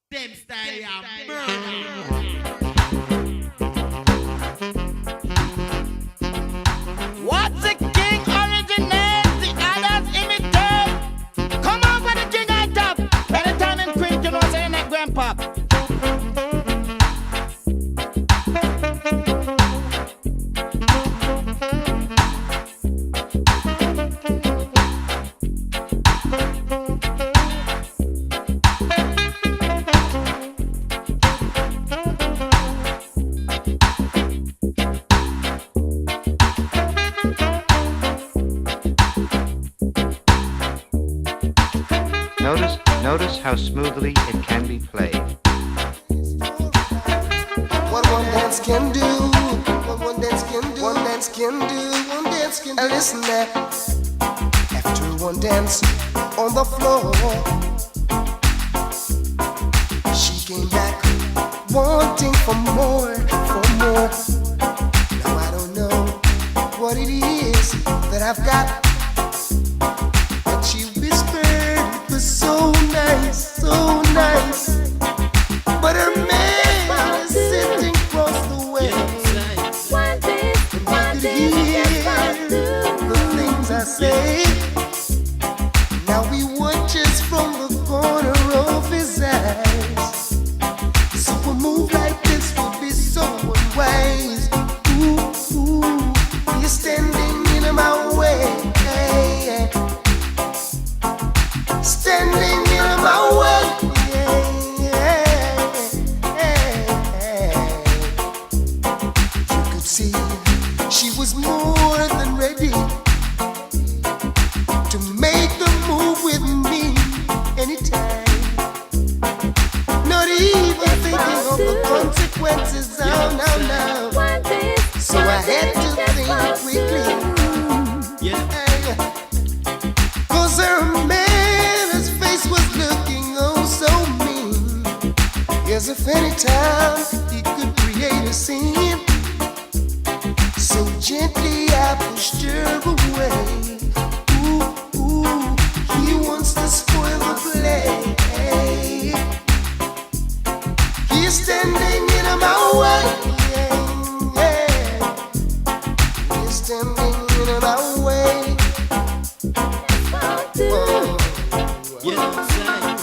Them style are murder. What's the king originates, the others imitate. Come on with the king on top. Anytime in Queen, you know saying that grandpa. Notice how smoothly it can be played. What one dance can do, what one dance can do, one dance can do, one dance can do. And listen there, after one dance on the floor, she came back wanting for more, for more. Now I don't know what it is that I've got, but she whispered it was so nice, so nice. But her man is sitting across the way. One day, And he could hear the things I say. Now we watches from the corner of his eyes. So a move like this would be so unwise. Ooh, ooh, you're standing in my way. Standing in my way. You could see she was more than ready to make the move with me anytime. Not even thinking of the consequences. Oh, no, no. So I had to think quickly. Cause her man, his face was looking oh so mean, as if any time he could create a scene. So gently I pushed her away. Ooh, ooh, he wants to spoil the play. He's standing in my way. He's standing in my way. Oh. You know what I'm saying?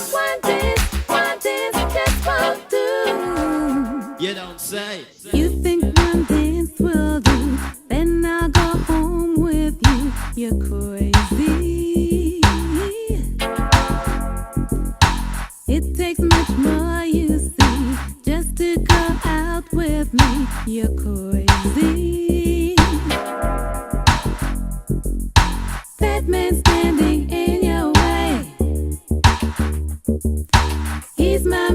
You don't say. You think one dance will do, then I'll go home with you. You're crazy. It takes much more, you see, just to go out with me. You're crazy. That man standing in your way, he's my